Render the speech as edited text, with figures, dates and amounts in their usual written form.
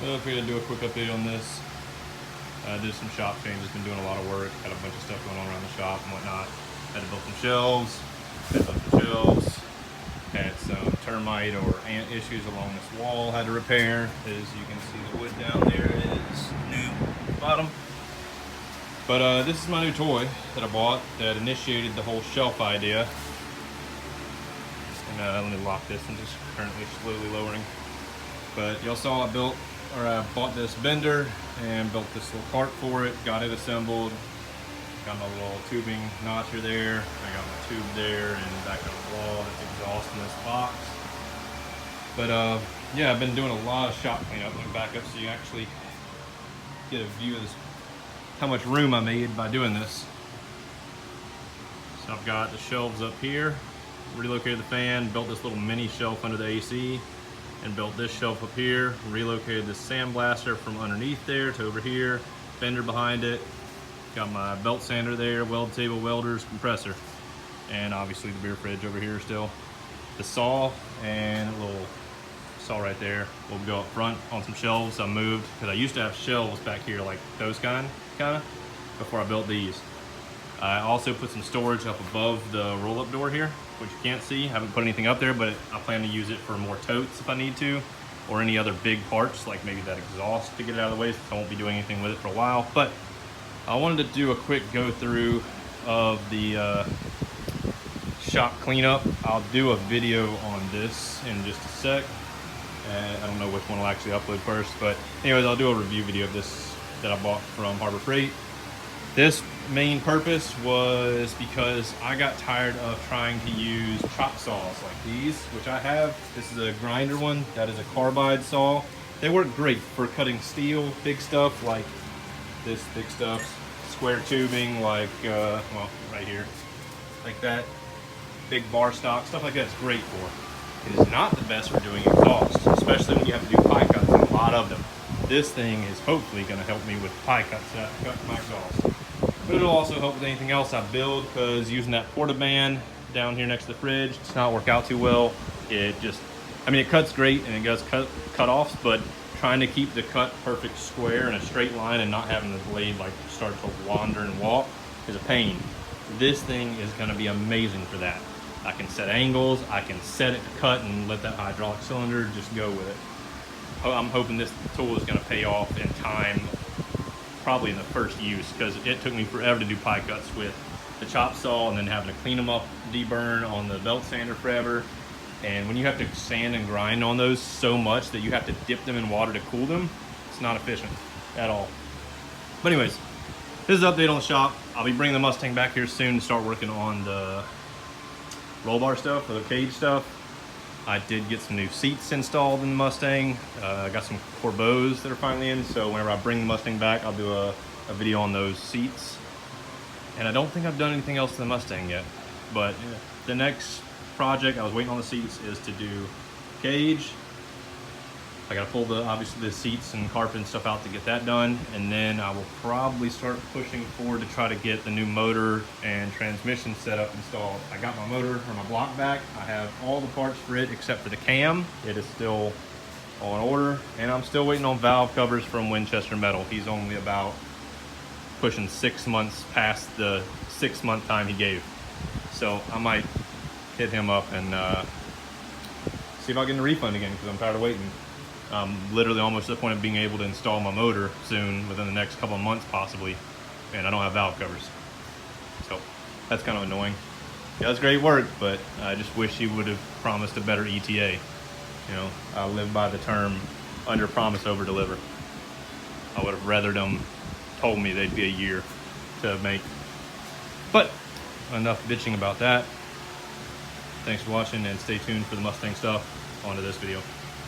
Well, if we're gonna do a quick update on this, did some shop changes, been doing a lot of work, had a bunch of stuff going on around the shop and whatnot. Had to build some shelves, had some termite or ant issues along this wall, had to repair. As you can see, the wood down there is new bottom. But this is my new toy that I bought that initiated the whole shelf idea. And let me lock this, I'm just currently slowly lowering. But y'all saw I bought this bender and built this little cart for it, got it assembled, got my little tubing notcher there, I got my tube there and back on the wall that's exhausting this box. But yeah, I've been doing a lot of shop cleanup. Let me back up so you actually get a view of this, how much room I made by doing this. So I've got the shelves up here, relocated the fan, built this little mini shelf under the AC, and built this shelf up here, relocated this sandblaster from underneath there to over here, fender behind it, got my belt sander there, weld table, welders, compressor, and obviously the beer fridge over here still. The saw and a little saw right there will go up front on some shelves I moved, because I used to have shelves back here like those kind of, before I built these. I also put some storage up above the roll-up door here, which you can't see. I haven't put anything up there, but I plan to use it for more totes if I need to, or any other big parts, like maybe that exhaust to get it out of the way, since I won't be doing anything with it for a while. But I wanted to do a quick go-through of the shop cleanup. I'll do a video on this in just a sec. I don't know which one I'll actually upload first, but anyways, I'll do a review video of this that I bought from Harbor Freight. This main purpose was because I got tired of trying to use chop saws like these, which I have. This is a grinder one, that is a carbide saw. They work great for cutting steel, big stuff like this big stuff, square tubing like, well, right here, like that, big bar stock, stuff like that's great for. It is not the best for doing exhaust, especially when you have to do pie cuts, and a lot of them. This thing is hopefully going to help me with pie cuts that cut my exhaust. But it'll also help with anything else I build, because using that Porta-Band down here next to the fridge, it's not work out too well. It just, I mean, it cuts great and it does cut-offs, but trying to keep the cut perfect square in a straight line and not having the blade like start to wander and walk is a pain. This thing is going to be amazing for that. I can set angles, I can set it to cut and let that hydraulic cylinder just go with it. I'm hoping this tool is going to pay off in time, probably in the first use, because it took me forever to do pie cuts with the chop saw and then having to clean them up, deburn on the belt sander forever. And when you have to sand and grind on those so much that you have to dip them in water to cool them, it's not efficient at all. But anyways, this is an update on the shop. I'll be bringing the Mustang back here soon to start working on the roll bar stuff, or the cage stuff. I did get some new seats installed in the Mustang. I got some Corbos that are finally in, so whenever I bring the Mustang back, I'll do a video on those seats. And I don't think I've done anything else to the Mustang yet, but the next project, I was waiting on the seats, is to do cage. I gotta pull obviously the seats and carpet and stuff out to get that done, and then I will probably start pushing forward to try to get the new motor and transmission setup installed. I got my motor, or my block back. I have all the parts for it except for the cam. It is still on order, and I'm still waiting on valve covers from Winchester Metal. He's only about pushing 6 months past the 6-month time he gave. So I might hit him up and see if I get a refund again, because I'm tired of waiting. I'm literally almost to the point of being able to install my motor soon, within the next couple of months possibly, and I don't have valve covers. So that's kind of annoying. He does great work, but I just wish he would have promised a better ETA. You know, I live by the term under promise, over deliver. I would have rather them told me they'd be a year to make. But enough bitching about that. Thanks for watching, and stay tuned for the Mustang stuff. On to this video.